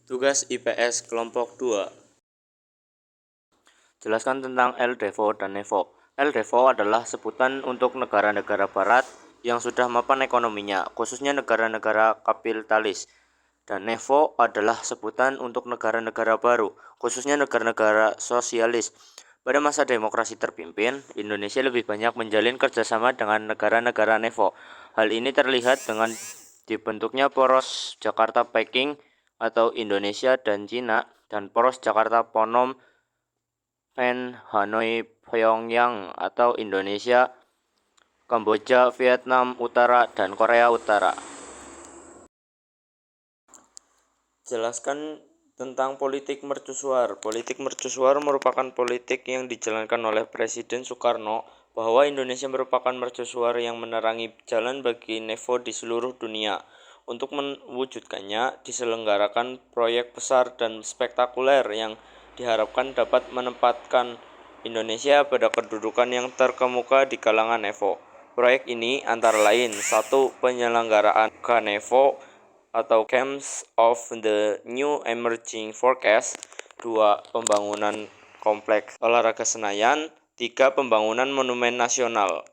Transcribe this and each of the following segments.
Tugas IPS kelompok 2. Jelaskan tentang LDFO dan NEFO. LDFO adalah sebutan untuk negara-negara barat yang sudah mapan ekonominya, khususnya negara-negara kapitalis. Dan NEFO adalah sebutan untuk negara-negara baru, khususnya negara-negara sosialis. Pada masa demokrasi terpimpin, Indonesia lebih banyak menjalin kerjasama dengan negara-negara NEFO. Hal ini terlihat dengan dibentuknya poros Jakarta-Peking atau Indonesia dan Cina, dan poros Jakarta-Phnom Penh, Hanoi, Pyongyang atau Indonesia, Kamboja, Vietnam Utara, dan Korea Utara. Jelaskan tentang politik mercusuar. Politik mercusuar merupakan politik yang dijalankan oleh Presiden Soekarno bahwa Indonesia merupakan mercusuar yang menerangi jalan bagi NEFO di seluruh dunia. Untuk mewujudkannya, diselenggarakan proyek besar dan spektakuler yang diharapkan dapat menempatkan Indonesia pada kedudukan yang terkemuka di kalangan NEFO. Proyek ini antara lain: 1. Penyelenggaraan KNEFO atau Camps of the New Emerging Forecast. 2. Pembangunan kompleks olahraga Senayan. 3. Pembangunan monumen nasional.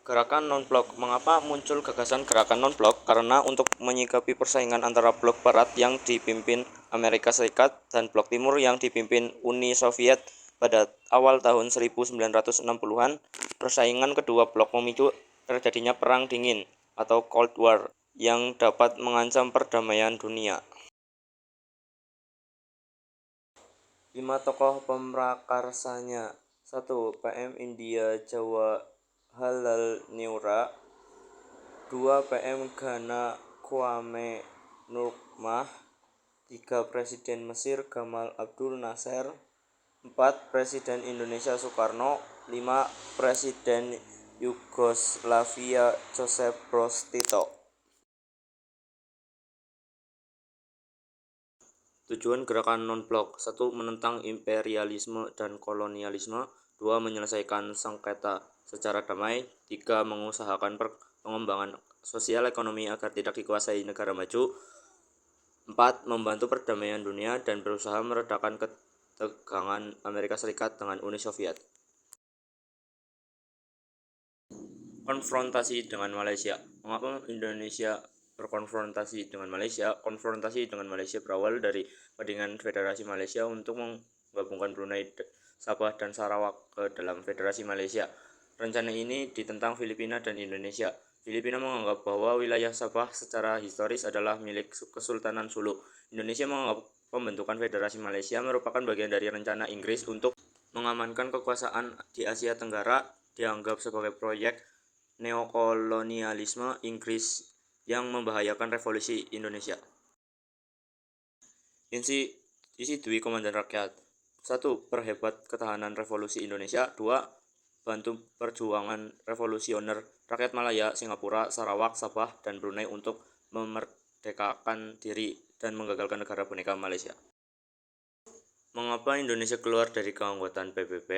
Gerakan non-blok. Mengapa muncul gagasan gerakan non-blok? Karena untuk menyikapi persaingan antara blok barat yang dipimpin Amerika Serikat dan blok timur yang dipimpin Uni Soviet pada awal tahun 1960-an, persaingan kedua blok memicu terjadinya Perang Dingin atau Cold War yang dapat mengancam perdamaian dunia. 5 tokoh pemrakarsanya. 1. PM India Jawa Halal Neura. 2. PM Ghana Kwame Nkrumah. 3. Presiden Mesir Gamal Abdul Nasser. 4. Presiden Indonesia Soekarno. 5. Presiden Yugoslavia Josip Broz Tito. Tujuan gerakan non-blok. 1. Menentang imperialisme dan kolonialisme. 2. Menyelesaikan sengketa secara damai. 3. Mengusahakan pengembangan sosial ekonomi agar tidak dikuasai negara maju. 4. Membantu perdamaian dunia dan berusaha meredakan ketegangan Amerika Serikat dengan Uni Soviet. Konfrontasi dengan Malaysia. Mengapa Indonesia berkonfrontasi dengan Malaysia? Konfrontasi dengan Malaysia berawal dari perundingan Federasi Malaysia untuk menggabungkan Brunei, Sabah, dan Sarawak ke dalam Federasi Malaysia. Rencana ini ditentang Filipina dan Indonesia. Filipina menganggap bahwa wilayah Sabah secara historis adalah milik Kesultanan Sulu. Indonesia menganggap pembentukan Federasi Malaysia merupakan bagian dari rencana Inggris untuk mengamankan kekuasaan di Asia Tenggara, dianggap sebagai proyek neokolonialisme Inggris yang membahayakan revolusi Indonesia. Isi Dwi Komandan Rakyat. 1. Perhebat ketahanan revolusi Indonesia. 2. Bantu perjuangan revolusioner rakyat Malaya, Singapura, Sarawak, Sabah, dan Brunei untuk memerdekakan diri dan menggagalkan negara boneka Malaysia. Mengapa Indonesia keluar dari keanggotaan PBB?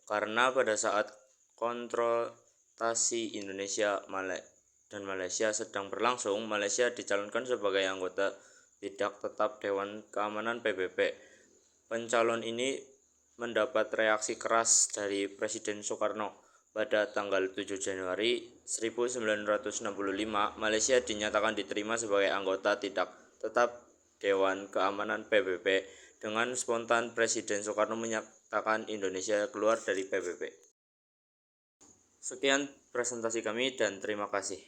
Karena pada saat konfrontasi Indonesia dan Malaysia sedang berlangsung, Malaysia dicalonkan sebagai anggota tidak tetap Dewan Keamanan PBB. Pencalon ini mendapat reaksi keras dari Presiden Soekarno. Pada tanggal 7 Januari 1965, Malaysia dinyatakan diterima sebagai anggota tidak tetap Dewan Keamanan PBB. Dengan spontan Presiden Soekarno menyatakan Indonesia keluar dari PBB. Sekian presentasi kami dan terima kasih.